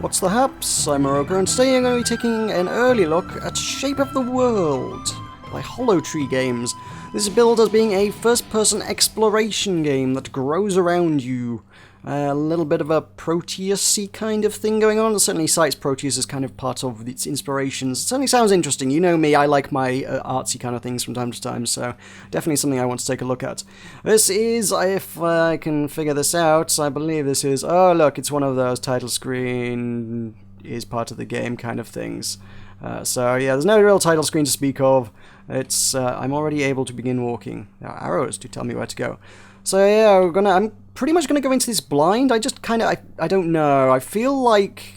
What's the haps? I'm Meroka, and today I'm going to be taking an early look at Shape of the World by Hollow Tree Games. This is billed as being a first-person exploration game that grows around you. A little bit of a Proteus-y kind of thing going on. It certainly cites Proteus as kind of part of its inspirations. It certainly sounds interesting. You know me, I like my artsy kind of things from time to time, so definitely something I want to take a look at. This is, if I can figure this out, I believe this is... Oh, look, it's one of those title screen is part of the game kind of things. So yeah, there's no real title screen to speak of. It's I'm already able to begin walking. There are arrows to tell me where to go. So yeah, I'm pretty much gonna go into this blind. I just kind of I don't know. I feel like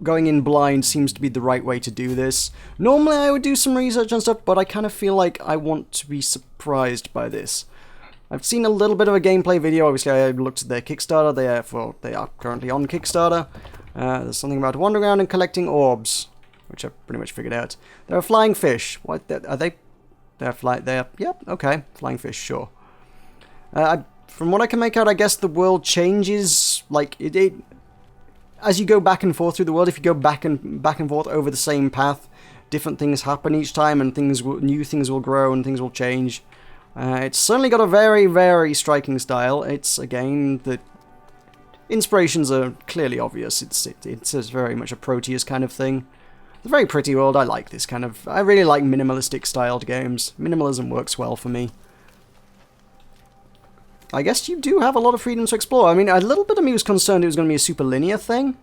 going in blind seems to be the right way to do this. Normally I would do some research and stuff, but I kind of feel like I want to be surprised by this. I've seen a little bit of a gameplay video. Obviously, I looked at their Kickstarter. They are currently on Kickstarter. There's something about wandering around and collecting orbs, which I've pretty much figured out. There are flying fish. What are they? Yep. Okay, flying fish. Sure. From what I can make out, I guess the world changes, like, it as you go back and forth through the world. If you go back and forth over the same path, different things happen each time, and new things will grow, and things will change. It's certainly got a very, very striking style. It's, again, the inspirations are clearly obvious. It's very much a Proteus kind of thing. It's a very pretty world. I like this kind of... I really like minimalistic styled games. Minimalism works well for me. I guess you do have a lot of freedom to explore. I mean, a little bit of me was concerned it was going to be a super linear thing,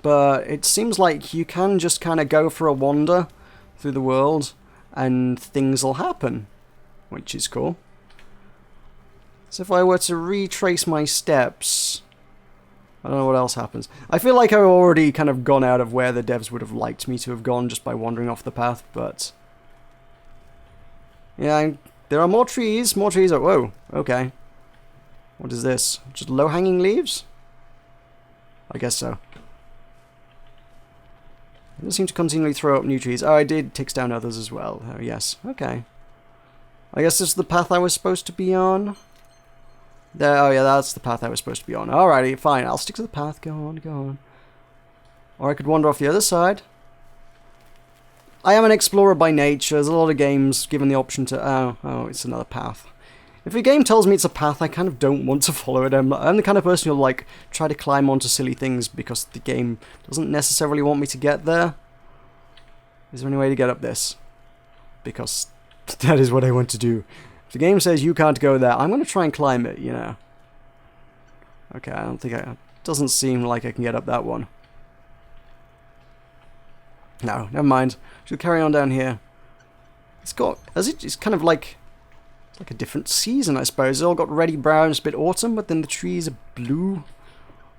but it seems like you can just kind of go for a wander through the world and things will happen, which is cool. So if I were to retrace my steps, I don't know what else happens. I feel like I've already kind of gone out of where the devs would have liked me to have gone just by wandering off the path, but... yeah, there are more trees. More trees. Whoa, okay. What is this? Just low-hanging leaves? I guess so. It doesn't seem to continually throw up new trees. Oh, I did take down others as well. Oh, yes. Okay. I guess this is the path I was supposed to be on. There. Oh, yeah, that's the path I was supposed to be on. Alrighty, fine. I'll stick to the path. Go on, go on. Or I could wander off the other side. I am an explorer by nature. There's a lot of games given the option to... Oh, it's another path. If a game tells me it's a path, I kind of don't want to follow it. I'm the kind of person who'll, like, try to climb onto silly things because the game doesn't necessarily want me to get there. Is there any way to get up this? Because that is what I want to do. If the game says you can't go there, I'm going to try and climb it, you know. Okay, I don't think it doesn't seem like I can get up that one. No, never mind. Should carry on down here. It's kind of like... it's like a different season, I suppose. It's all got reddy brown, it's a bit autumn, but then the trees are blue.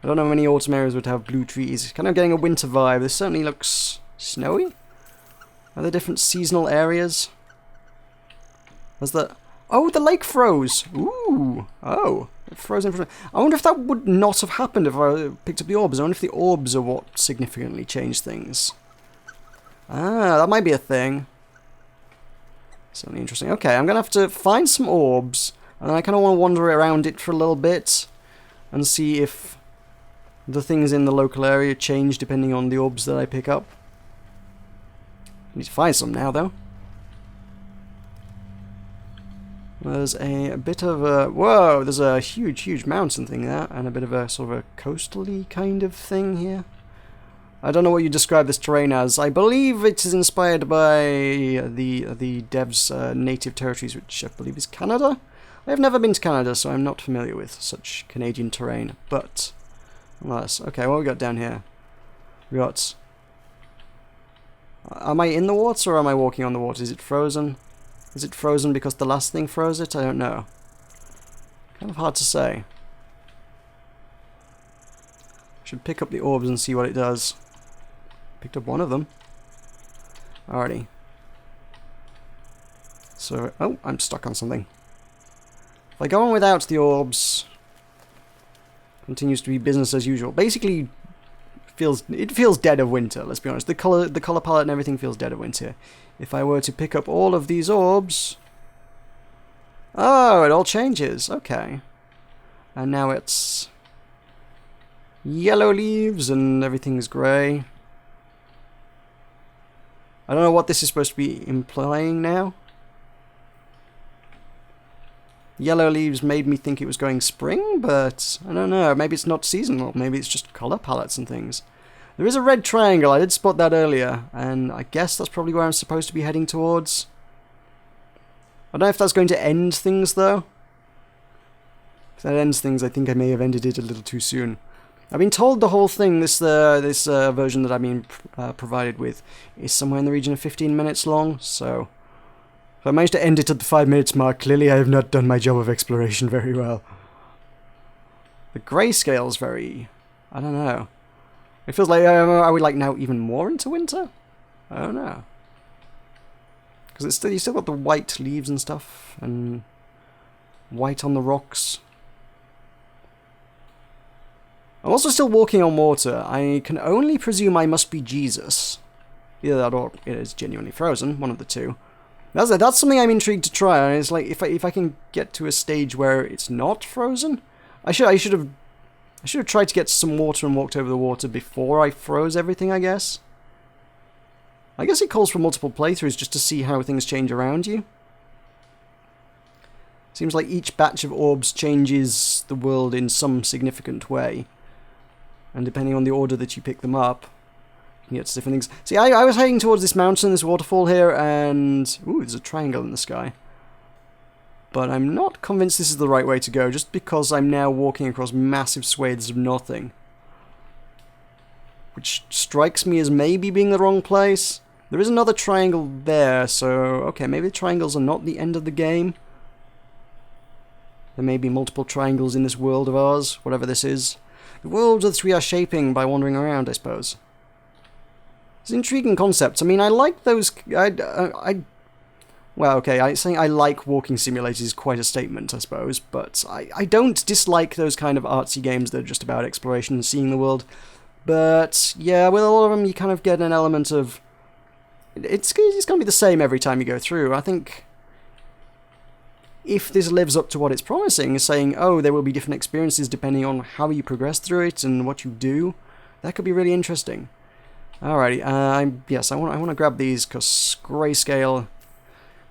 I don't know how many autumn areas would have blue trees. It's kind of getting a winter vibe. This certainly looks snowy. Are there different seasonal areas? Was that... oh, the lake froze! Ooh! Oh, it froze in front of... I wonder if that would not have happened if I picked up the orbs. I wonder if the orbs are what significantly changed things. Ah, that might be a thing. Certainly interesting. Okay, I'm going to have to find some orbs, and I kind of want to wander around it for a little bit and see if the things in the local area change depending on the orbs that I pick up. I need to find some now, though. There's a bit of a... whoa! There's a huge, huge mountain thing there, and a bit of a sort of a coastal-y kind of thing here. I don't know what you describe this terrain as. I believe it is inspired by the devs' native territories, which I believe is Canada. I have never been to Canada, so I'm not familiar with such Canadian terrain. But, nonetheless. Okay, what we got down here? We got... am I in the water or am I walking on the water? Is it frozen? Is it frozen because the last thing froze it? I don't know. Kind of hard to say. Should pick up the orbs and see what it does. Picked up one of them. Alrighty. So, oh, I'm stuck on something. If I go on without the orbs, continues to be business as usual. Basically, it feels dead of winter, let's be honest. The color palette and everything feels dead of winter. If I were to pick up all of these orbs... oh, it all changes. Okay. And now it's... yellow leaves and everything's grey. I don't know what this is supposed to be implying now. Yellow leaves made me think it was going spring, but I don't know. Maybe it's not seasonal. Maybe it's just colour palettes and things. There is a red triangle. I did spot that earlier, and I guess that's probably where I'm supposed to be heading towards. I don't know if that's going to end things, though. If that ends things, I think I may have ended it a little too soon. I've been told the whole thing, this version that I've been provided with, is somewhere in the region of 15 minutes long, so... If I managed to end it at the 5 minutes mark, clearly I have not done my job of exploration very well. The grayscale's very... I don't know. It feels like, are we like now even more into winter? I don't know. Because it's still, you still got the white leaves and stuff, and white on the rocks. I'm also still walking on water. I can only presume I must be Jesus. Either that or it is genuinely frozen, one of the two. That's something I'm intrigued to try. It's like if I can get to a stage where it's not frozen, I should have tried to get some water and walked over the water before I froze everything, I guess. I guess it calls for multiple playthroughs just to see how things change around you. Seems like each batch of orbs changes the world in some significant way. And depending on the order that you pick them up, you can get to different things. See, I was heading towards this mountain, this waterfall here, and... Ooh, there's a triangle in the sky. But I'm not convinced this is the right way to go, just because I'm now walking across massive swathes of nothing. Which strikes me as maybe being the wrong place. There is another triangle there, so... Okay, maybe the triangles are not the end of the game. There may be multiple triangles in this world of ours, whatever this is. The world that we are shaping by wandering around, I suppose. It's an intriguing concept. I mean, I like those... Well, okay, saying I like walking simulators is quite a statement, I suppose, but I don't dislike those kind of artsy games that are just about exploration and seeing the world. But, yeah, with a lot of them, you kind of get an element of... It's going to be the same every time you go through. I think... If this lives up to what it's promising, saying, oh, there will be different experiences depending on how you progress through it and what you do, that could be really interesting. Alrighty, yes, I want to grab these because grayscale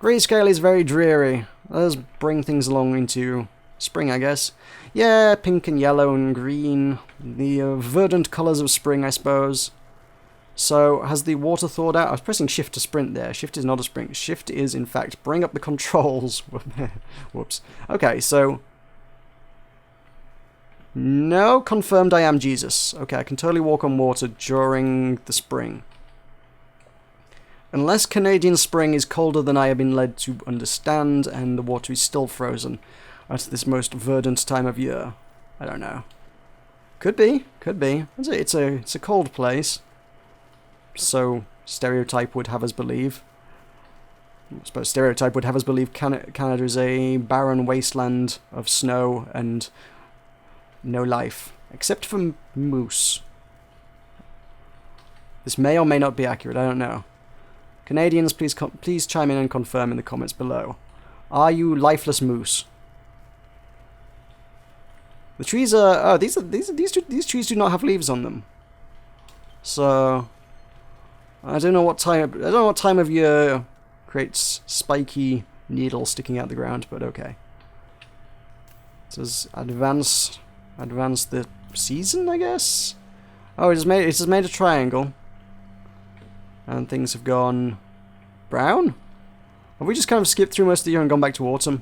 is very dreary. Let's bring things along into spring, I guess. Yeah, pink and yellow and green, the verdant colours of spring, I suppose. So, has the water thawed out? I was pressing shift to sprint there. Shift is not a sprint. Shift is, in fact, bring up the controls. Whoops. Okay, so... No, confirmed I am Jesus. Okay, I can totally walk on water during the spring. Unless Canadian spring is colder than I have been led to understand, and the water is still frozen at this most verdant time of year. I don't know. Could be, could be. It's a cold place. So, stereotype would have us believe. I suppose stereotype would have us believe Canada is a barren wasteland of snow and no life. Except for moose. This may or may not be accurate, I don't know. Canadians, please chime in and confirm in the comments below. Are you lifeless moose? The trees are... Oh, these trees do not have leaves on them. So... I don't know what time of year creates spiky needles sticking out the ground, but okay. It says advance the season, I guess. Oh, it has made a triangle, and things have gone brown. Have we just kind of skipped through most of the year and gone back to autumn?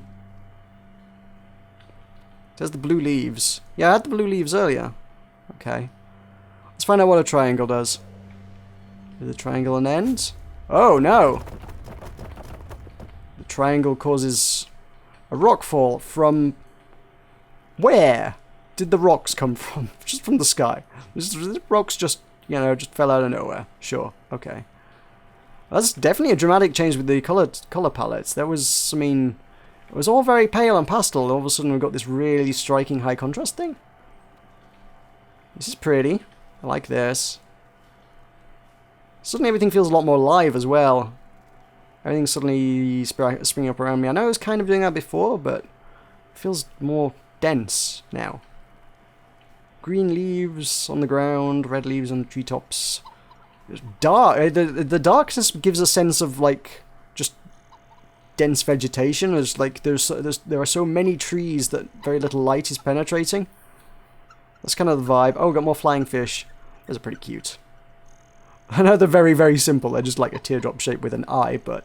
It says the blue leaves. Yeah, I had the blue leaves earlier. Okay. Let's find out what a triangle does. Is the triangle an end? Oh, no! The triangle causes a rock fall from... Where did the rocks come from? Just from the sky. The rocks just, you know, just fell out of nowhere. Sure, okay. That's definitely a dramatic change with the colour palettes. That was, I mean... It was all very pale and pastel. All of a sudden we've got this really striking high contrast thing. This is pretty. I like this. Suddenly everything feels a lot more alive as well. Everything's suddenly springing up around me. I know I was kind of doing that before, but it feels more dense now. green leaves on the ground, red leaves on the treetops. It's dark. The darkness gives a sense of like just dense vegetation. There's like there are so many trees that very little light is penetrating. That's kind of the vibe. Oh, got more flying fish. Those are pretty cute. I know they're very, very simple. They're just like a teardrop shape with an eye, but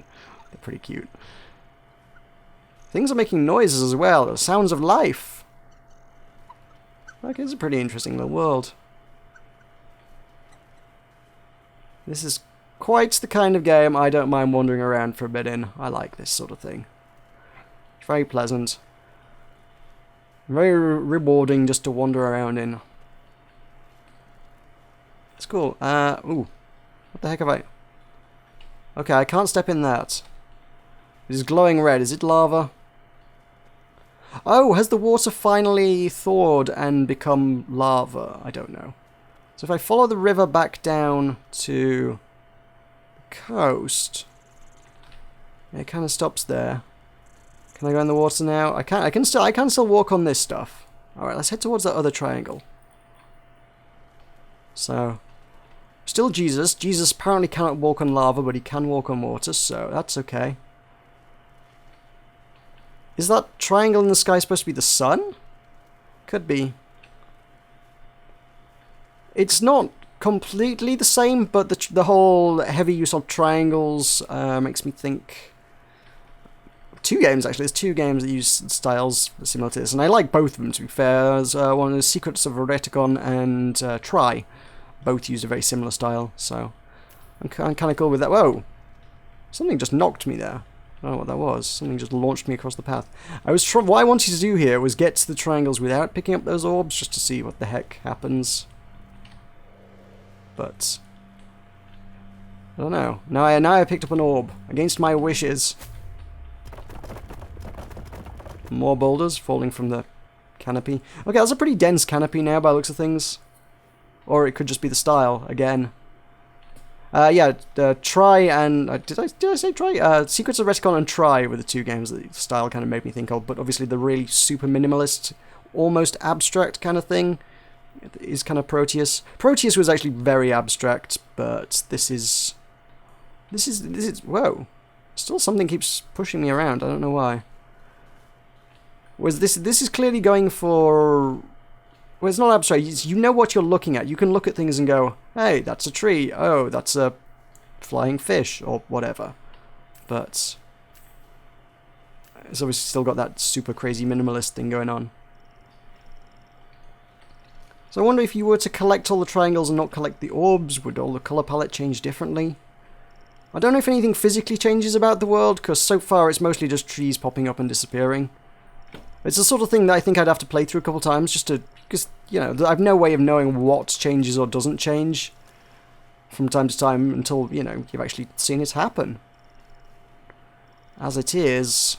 they're pretty cute. Things are making noises as well. The sounds of life. Okay, it's a pretty interesting little world. This is quite the kind of game I don't mind wandering around for a bit in. I like this sort of thing. It's very pleasant. Very rewarding just to wander around in. It's cool. Ooh. What the heck have I... Okay, I can't step in that. It is glowing red. Is it lava? Oh, has the water finally thawed and become lava? I don't know. So if I follow the river back down to the coast, it kind of stops there. Can I go in the water now? I can't. I can still walk on this stuff. All right, let's head towards that other triangle. So, still Jesus. Jesus apparently cannot walk on lava, but he can walk on water, so that's okay. Is that triangle in the sky supposed to be the sun? Could be. It's not completely the same, but the whole heavy use of triangles makes me think... Two games, actually. There's two games that use styles similar to this, and I like both of them, to be fair. There's one is Secrets of Reticon and Try. Both use a very similar style, so I'm kind of cool with that. Whoa! Something just knocked me there. I don't know what that was. Something just launched me across the path. What I wanted to do here was get to the triangles without picking up those orbs, just to see what the heck happens. But I don't know. Now I picked up an orb against my wishes. More boulders falling from the canopy. Okay, that's a pretty dense canopy now by the looks of things. Or it could just be the style again. Yeah, Try and... did I say Try? Secrets of Reticon and Try were the two games that the style kind of made me think of, but obviously the really super minimalist, almost abstract kind of thing is kind of Proteus. Proteus was actually very abstract, but this is... Whoa. Still something keeps pushing me around, I don't know why. This is clearly going for... Well, it's not abstract. You know what you're looking at. You can look at things and go, hey, that's a tree. Oh, that's a flying fish, or whatever. But it's obviously still got that super crazy minimalist thing going on. So I wonder if you were to collect all the triangles and not collect the orbs, would all the colour palette change differently? I don't know if anything physically changes about the world, because so far it's mostly just trees popping up and disappearing. It's the sort of thing that I think I'd have to play through a couple times just to... Because, you know, I have no way of knowing what changes or doesn't change from time to time until, you know, you've actually seen it happen. As it is,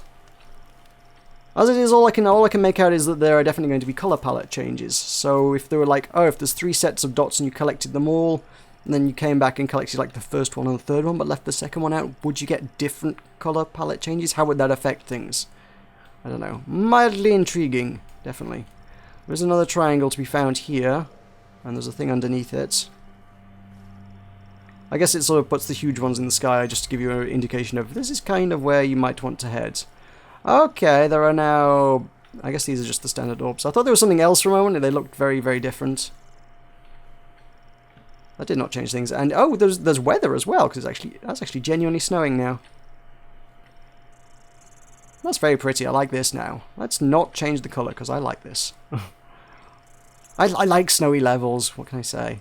all I can make out is that there are definitely going to be colour palette changes. So if there were like, oh, if there's 3 sets of dots and you collected them all, and then you came back and collected like the first one and the third one, but left the second one out, would you get different colour palette changes? How would that affect things? I don't know. Mildly intriguing, definitely. There's another triangle to be found here, and there's a thing underneath it. I guess it sort of puts the huge ones in the sky just to give you an indication of this is kind of where you might want to head. Okay, there are now... I guess these are just the standard orbs. I thought there was something else for a moment, and they looked very, very different. That did not change things. And oh, there's weather as well, because that's actually genuinely snowing now. That's very pretty. I like this now. Let's not change the colour, because I like this. I like snowy levels. What can I say?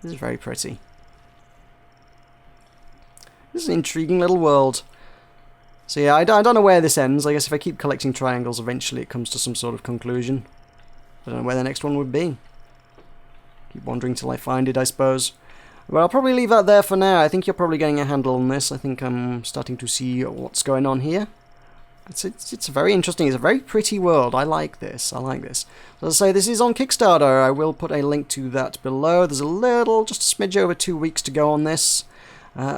This is very pretty. This is an intriguing little world. So yeah, I don't know where this ends. I guess if I keep collecting triangles, eventually it comes to some sort of conclusion. I don't know where the next one would be. Keep wandering till I find it, I suppose. But I'll probably leave that there for now. I think you're probably getting a handle on this. I think I'm starting to see what's going on here. It's very interesting. It's a very pretty world. I like this. I like this. So as I say, this is on Kickstarter. I will put a link to that below. There's just a smidge over 2 weeks to go on this.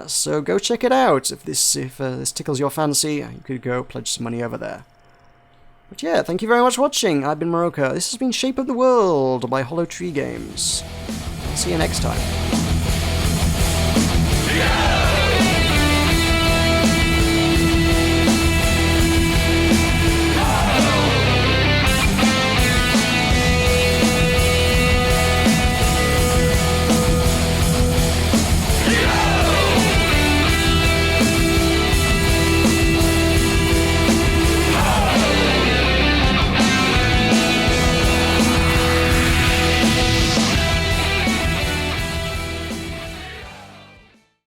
So go check it out. If this tickles your fancy, you could go pledge some money over there. But yeah, thank you very much for watching. I've been Meroka. This has been Shape of the World by Hollow Tree Games. I'll see you next time. Yeah!